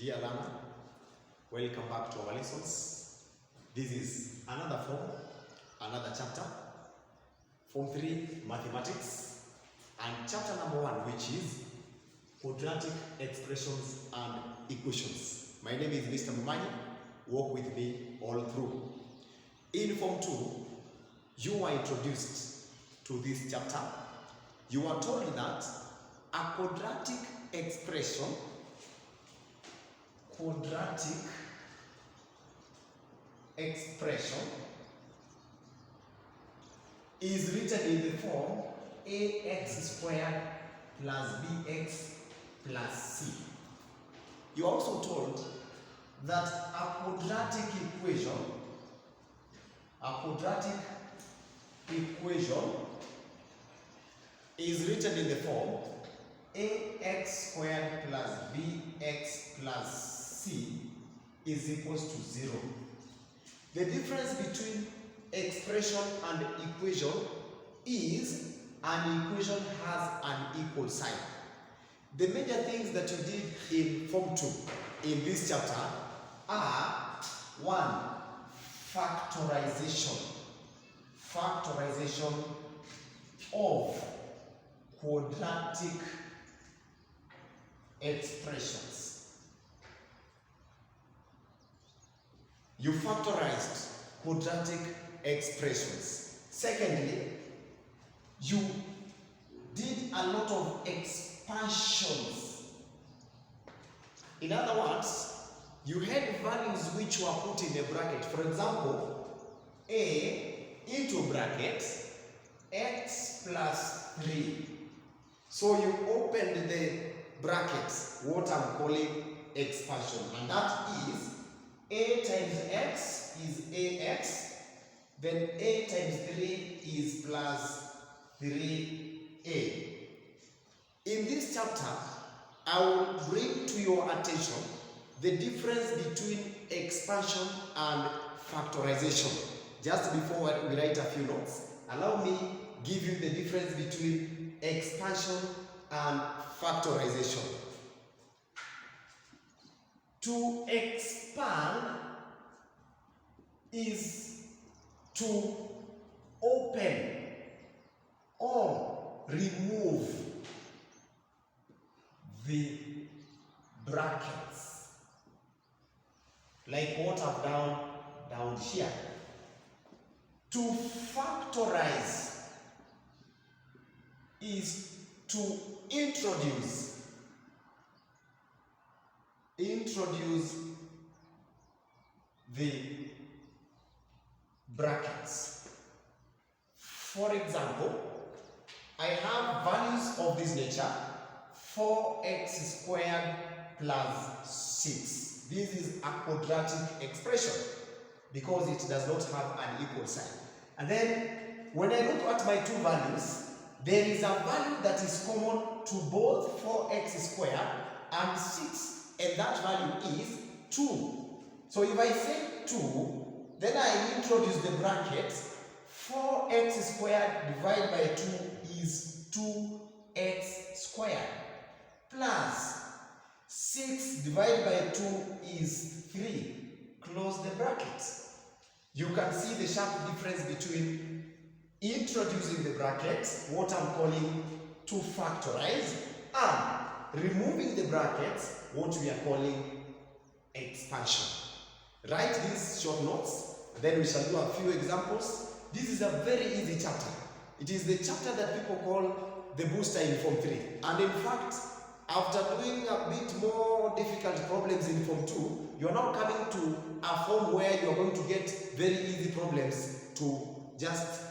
Dear learner, welcome back to our lessons. This is another form, another chapter, Form 3 Mathematics, and chapter number 1, which is Quadratic Expressions and Equations. My name is Mr. Mumani. Walk with me all through. In Form 2, you are introduced to this chapter. You are told that a quadratic expression is written in the form ax squared plus bx plus c. You are also told that a quadratic equation is written in the form ax squared plus bx plus c is equals to 0. The difference between expression and equation is an equation has an equal sign. The major things that you did in Form 2 in this chapter are 1. Factorization of quadratic expressions. You factorized quadratic expressions. Secondly, you did a lot of expansions. In other words, you had values which were put in a bracket. For example, a into bracket x plus 3. So you opened the brackets, what I'm calling expansion, and that is a times x is ax, then a times 3 is plus 3a. In this chapter, I will bring to your attention the difference between expansion and factorization. Just before we write a few notes, allow me give you the difference between expansion and factorization. To expand is to open or remove the brackets, like what I've done down here. To factorize is to introduce the brackets. For example, I have values of this nature: 4x squared plus 6. This is a quadratic expression because it does not have an equal sign. And then when I look at my two values, there is a value that is common to both 4x squared and 6. And that value is 2. So if I say 2, then I introduce the bracket. 4x squared divided by 2 is 2x squared plus 6 divided by 2 is 3. Close the bracket. You can see the sharp difference between introducing the bracket, what I'm calling to factorize, and removing the brackets, what we are calling expansion. Write these short notes, then we shall do a few examples. This is a very easy chapter. It is the chapter that people call the booster in Form 3. And in fact, after doing a bit more difficult problems in Form 2, you are now coming to a form where you are going to get very easy problems to just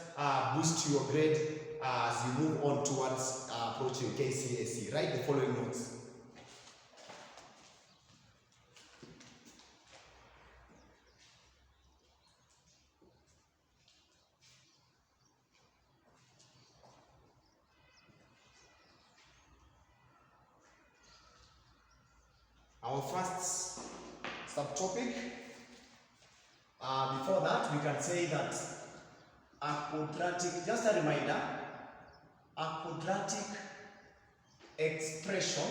boost your grade as you move on towards approaching KCSE. Write the following notes. Our first subtopic, before that we can say that a quadratic, just a reminder, a quadratic expression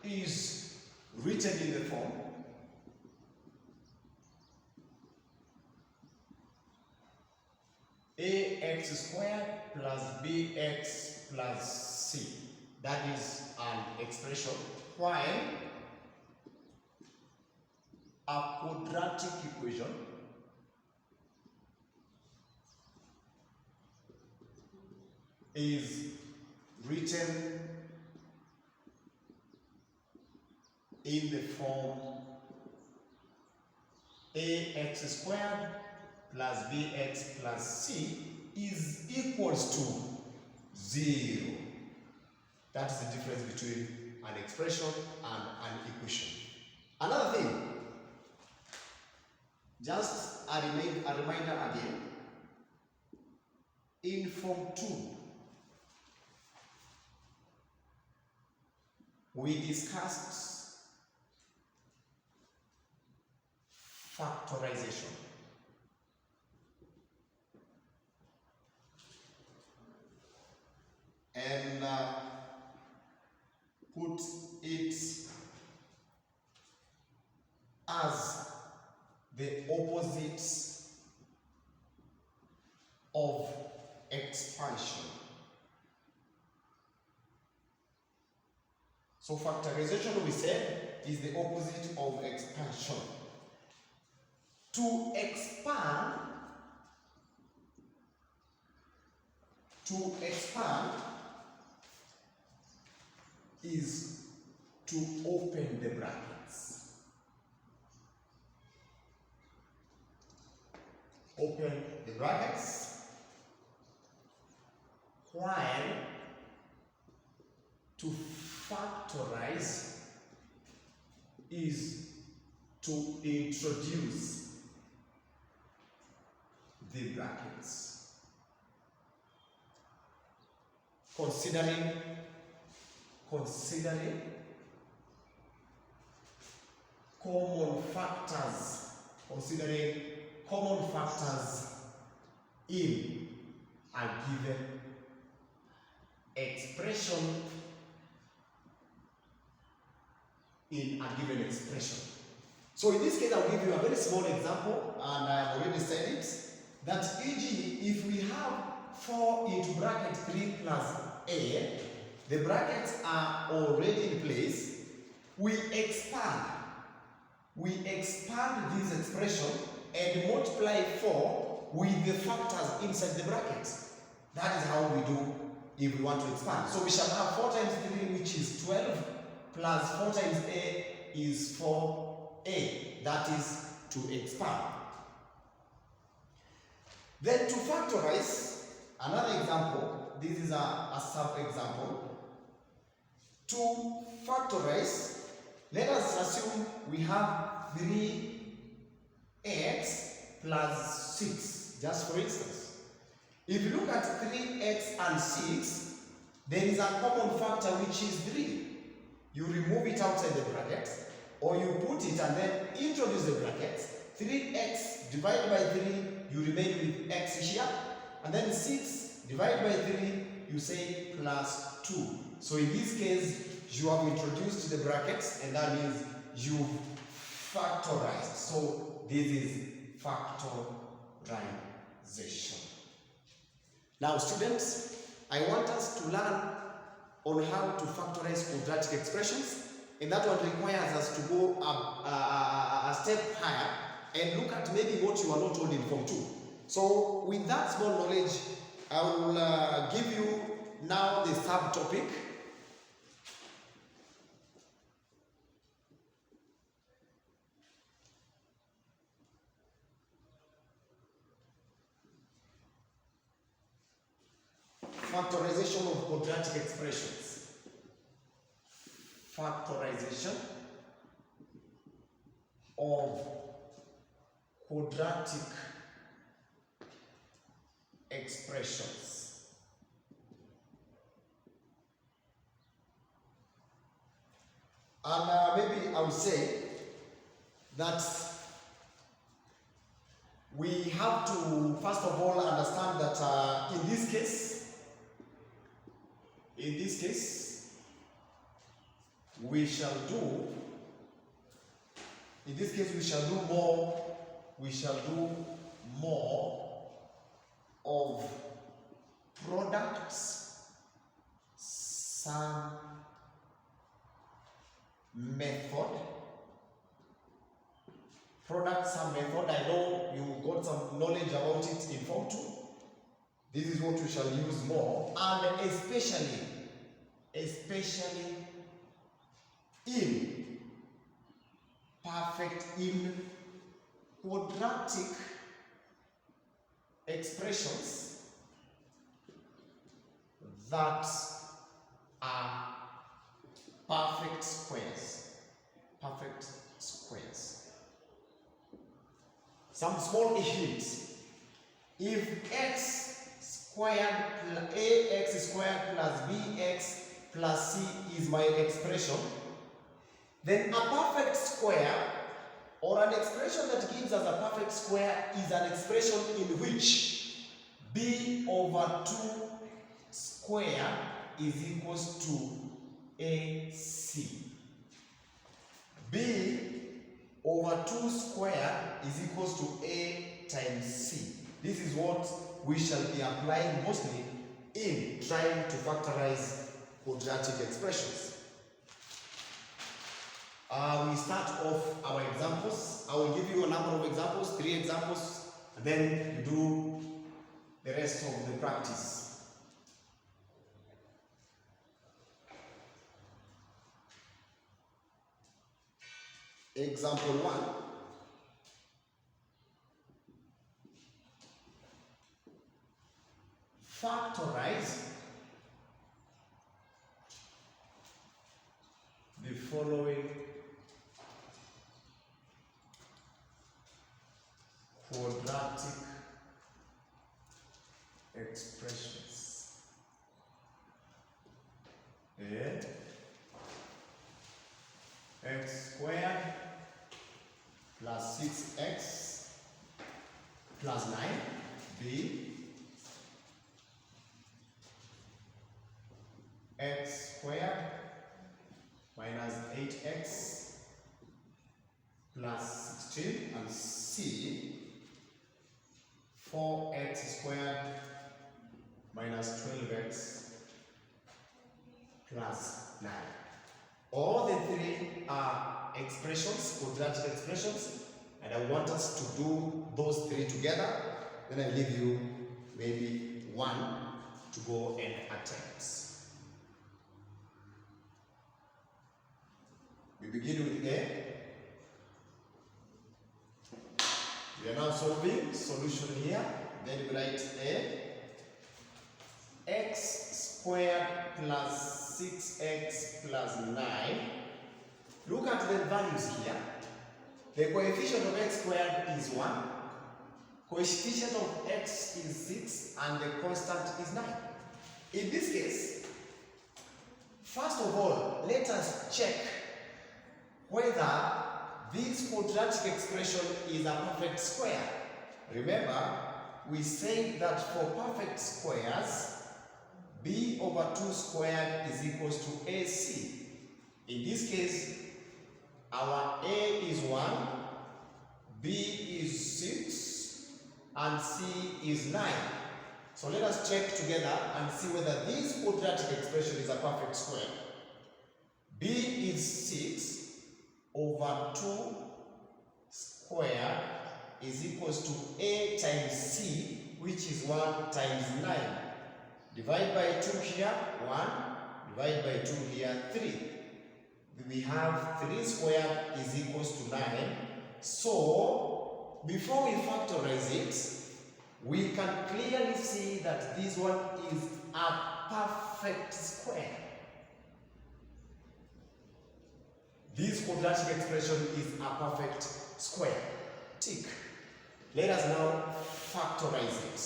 is written in the form ax squared plus bx plus c. That is an expression, while a quadratic equation is written in the form ax squared plus bx plus c is equals to 0. That's the difference between an expression and an equation. Another thing, just a reminder again, in form 2, we discussed factorization. And put it as the opposite of expansion. So factorization, we said, is the opposite of expansion. To expand is to open the brackets. Open the brackets, while to factorize is to introduce the brackets. Considering common factors in a given expression, So in this case, I'll give you a very small example, and I have already said it, that e.g. if we have 4 into bracket 3 plus a, the brackets are already in place, we expand this expression and multiply 4 with the factors inside the brackets. That is how we do if we want to expand. So we shall have 4 times 3, which is 12, plus 4 times a is 4a. That is to expand. Then to factorize, another example, this is a sub-example. To factorize, let us assume we have 3x plus 6, just for instance. If you look at 3x and 6, there is a common factor which is 3. You remove it outside the bracket, or you put it and then introduce the brackets. 3x divided by 3, you remain with x here, and then 6 divided by 3, you say plus 2. So in this case, you have introduced the brackets, and that means you've factorized. So this is factorization. Now students, I want us to learn on how to factorize quadratic expressions, and that one requires us to go a step higher and look at maybe what you are not told in form 2. So with that small knowledge, I will give you now the subtopic. Factorization of quadratic expressions. Factorization of quadratic expressions. And maybe I would say that we have to first of all understand that in this case, we shall do, in this case, we shall do more of products sum method. Product sum method, I know you got some knowledge about it in Form 2. This is what we shall use more, and especially in quadratic expressions that are perfect squares. Some small hints. If ax squared plus bx plus c is my expression, then a perfect square, or an expression that gives us a perfect square, is an expression in which b over 2 square is equals to ac. b over 2 square is equals to a times c. This is what we shall be applying mostly in trying to factorize quadratic expressions. We start off our examples. I will give you a number of examples, 3 examples, and then you do the rest of the practice. Example 1. Factorize the following quadratic expressions. A, x squared plus 6x plus 9, b, x squared minus 8x plus 16, and c, 4x squared minus 12x plus 9. All the 3 are expressions, quadratic expressions, and I want us to do those 3 together. Then I leave you maybe 1 to go and attempt. We begin with A. We are now solving solution here. Then we write A. X squared plus 6x plus 9. Look at the values here. The coefficient of x squared is 1. Coefficient of x is 6, and the constant is 9. In this case, first of all, let us check whether this quadratic expression is a perfect square. Remember, we said that for perfect squares, b over 2 squared is equals to ac. In this case, our a is 1, b is 6, and c is 9. So let us check together and see whether this quadratic expression is a perfect square. b is 6 over 2 squared is equals to a times c, which is 1 times 9. Divide by 2 here, 1. Divide by 2 here, 3. We have 3 squared is equals to 9. So, before we factorize it, we can clearly see that this one is a perfect square. This quadratic expression is a perfect square. Tick. Let us now factorize it.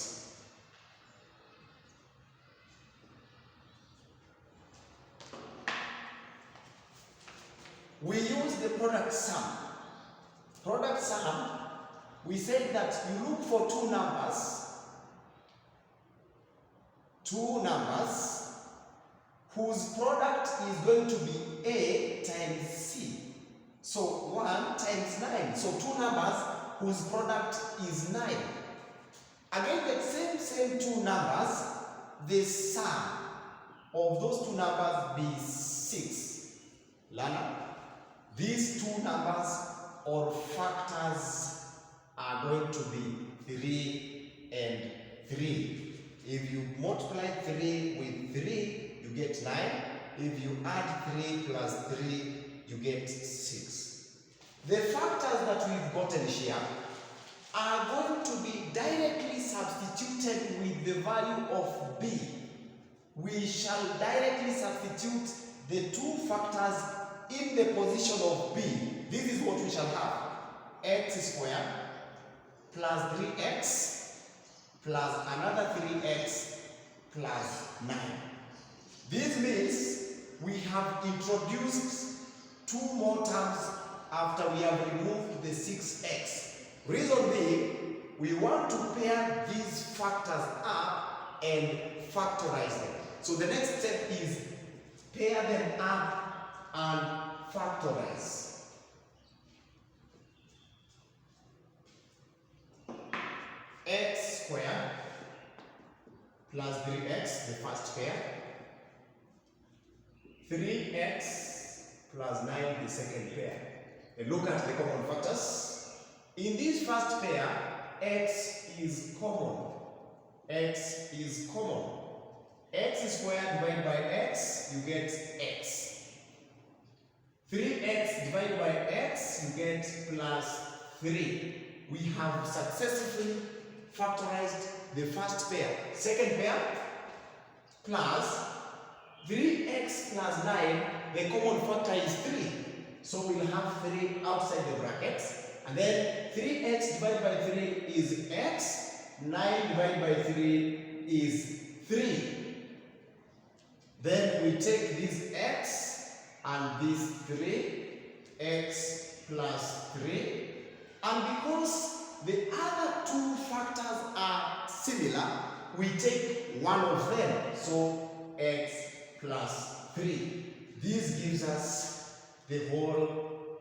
We use the product sum. Product sum, we said that you look for two numbers whose product is going to be a numbers whose product is 9. Again, the same two numbers, the sum of those two numbers be 6. Learner, these two numbers or factors are going to be 3 and 3. If you multiply 3 with 3, you get 9. If you add 3 plus 3, you get 6. The factors that we've gotten here are going to be directly substituted with the value of b. We shall directly substitute the two factors in the position of b. This is what we shall have. X squared plus 3x plus another 3x plus 9. This means we have introduced two more terms after we have removed the 6x. Reason being, we want to pair these factors up and factorize them. So the next step is pair them up and factorize. X squared plus 3x, the first pair. 3x plus 9, the second pair. And look at the common factors. In this first pair, x is common. X is common. X squared divided by x, you get x. 3x divided by x, you get plus 3. We have successfully factorized the first pair. Second pair, plus 3x plus 9, the common factor is 3. So we'll have 3 outside the brackets. And then 3x divided by 3 is x. 9 divided by 3 is 3. Then we take this x and this 3. X plus 3. And because the other two factors are similar, we take one of them. So x plus 3. This gives us the whole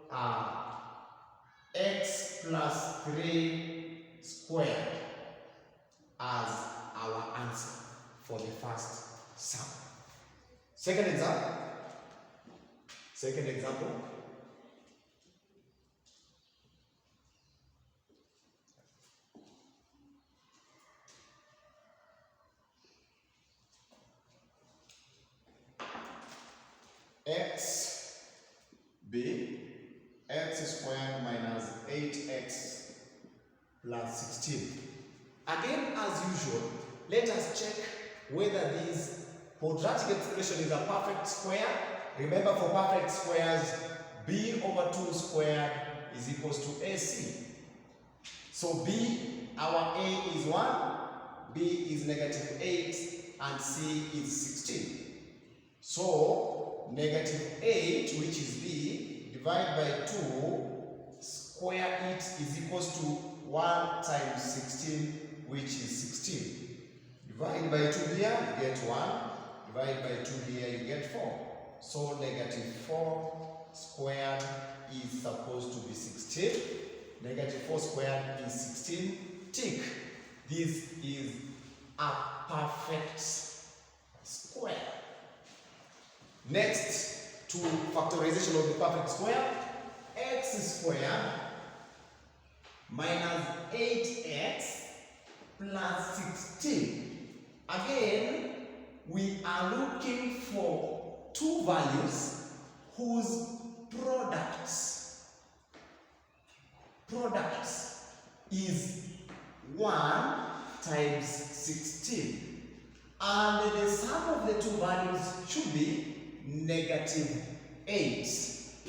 x plus 3 squared as our answer for the first sum. Second example. X squared minus 8x plus 16. Again, as usual, let us check whether this quadratic expression is a perfect square. Remember, for perfect squares, b over 2 squared is equals to ac. So b, our a is 1, b is negative 8, and c is 16. So negative 8, which is b, divided by 2, square it is equals to 1 times 16, which is 16. Divide by 2 here, you get 1. Divide by 2 here, you get 4. So negative 4 squared is supposed to be 16. Negative 4 squared is 16. Tick. This is a perfect square. Next, to factorization of the perfect square, x squared minus 8x plus 16. Again, we are looking for two values whose products is 1 times 16. And the sum of the two values should be negative 8.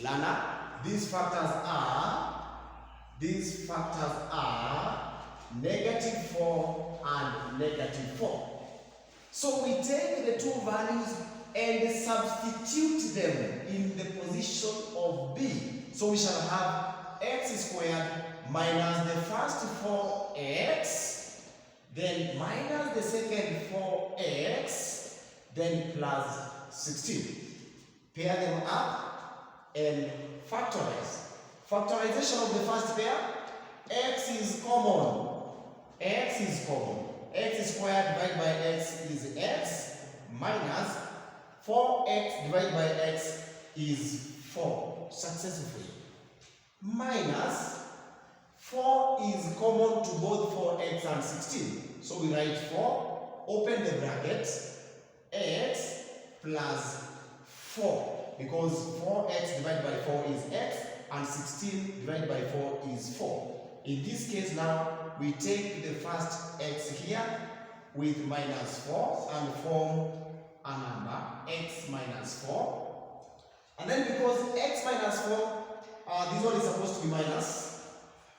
Learner, these factors are negative 4 and negative 4. So we take the two values and substitute them in the position of b. So we shall have x squared minus the first 4x, then minus the second 4x, then plus 16. Pair them up and factorize. Factorization of the first pair, X is common. X is common. X squared divided by x is x minus 4x divided by x is 4 successfully. Minus 4 is common to both 4x and 16. So we write 4, open the bracket, x plus 4. Because 4x divided by 4 is x and 16 divided by 4 is 4. In this case now, we take the first x here with minus 4 and form a number, x minus 4. And then because x minus 4, this one is supposed to be minus.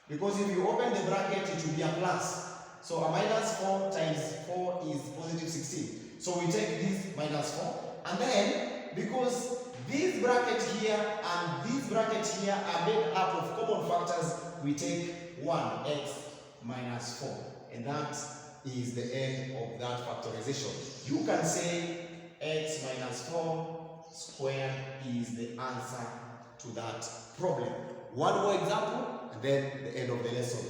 Because if you open the bracket, it will be a plus. So a minus 4 times 4 is positive 16. So we take this minus 4. And then, because this bracket here and this bracket here are made up of common factors, we take 1x minus 4. And that is the end of that factorization. You can say x minus 4 squared is the answer to that problem. One more example, and then the end of the lesson.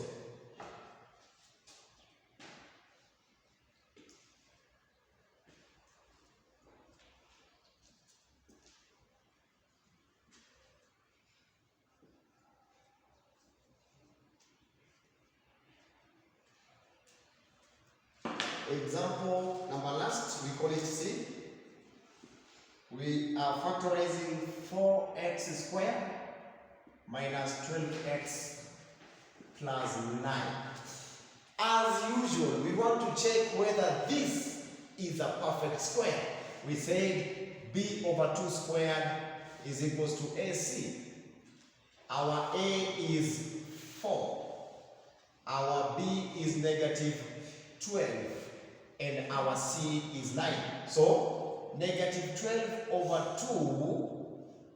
Example number last, we call it C. We are factorizing 4x squared minus 12x plus 9. As usual, we want to check whether this is a perfect square. We said b over 2 squared is equals to AC. Our A is 4. Our B is negative 12. And our C is 9. So, negative 12 over 2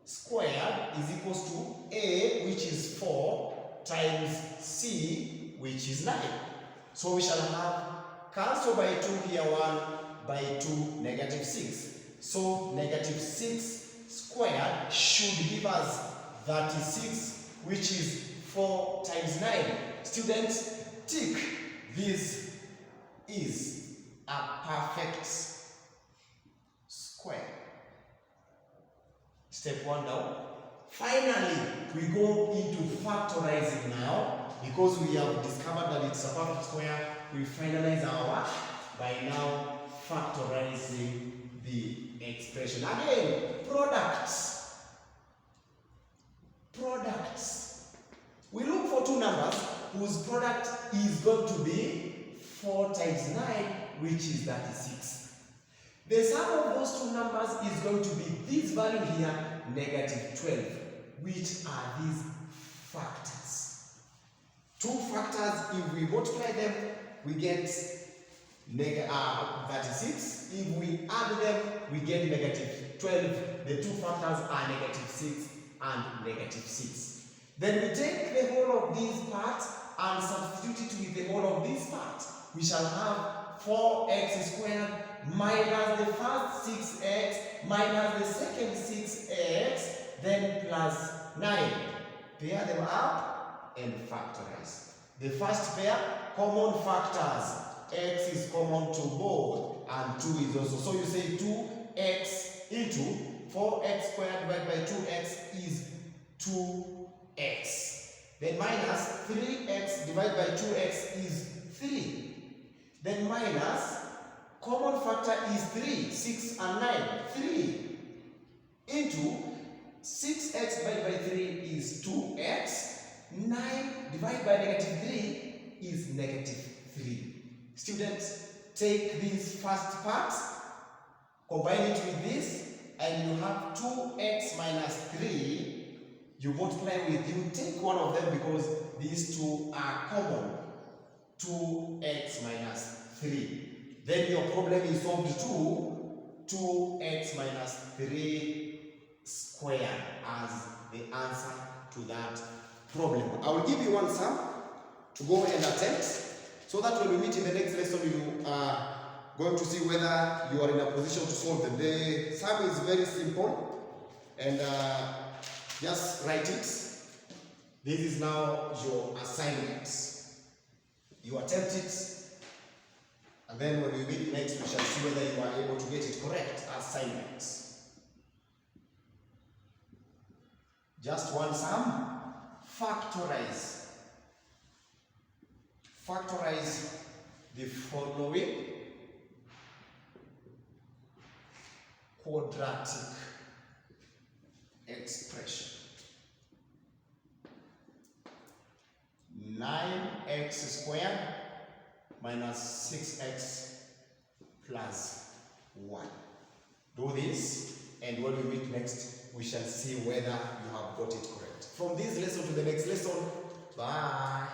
squared is equals to A, which is 4, times C, which is 9. So, we shall have cancel by 2 here, 1 by 2, negative 6. So, negative 6 squared should give us 36, which is 4 times 9. Students, tick. This is a perfect square. Step 1 down. Finally, we go into factorizing now. Because we have discovered that it's a perfect square, we finalize our work by now factorizing the expression. Again, products. Products. We look for two numbers whose product is going to be 4 times 9, which is 36. The sum of those two numbers is going to be this value here, negative 12, which are these factors. Two factors, if we multiply them, we get 36. If we add them, we get negative 12. The two factors are negative 6 and negative 6. Then we take the whole of this part and substitute it with the whole of this part. We shall have 4x squared minus the first 6x minus the second 6x, then plus 9. Pair them up and factorize. The first pair, common factors. X is common to both and 2 is also. So you say 2x into 4x squared divided by 2x is 2x. Then minus 3x divided by 2x is 3. Then minus, common factor is 3, 6 and 9, 3 into 6x divided by 3 is 2x, 9 divided by negative 3 is negative 3. Students, take this first part, combine it with this, and you have 2x minus 3. You multiply with, you take one of them because these two are common. 2x minus 3. Then your problem is solved to 2x minus 3 squared as the answer to that problem. I will give you one sum to go and attempt, so that when we meet in the next lesson, you are going to see whether you are in a position to solve them. The sum is very simple, and just write it. This is now your assignment. You attempt it, and then when we meet next, we shall see whether you are able to get it correct. Assignment. Just one sum. Factorize. Factorize the following quadratic expression. 9x squared minus 6x plus 1. Do this, and when we meet next, we shall see whether you have got it correct. From this lesson to the next lesson, bye.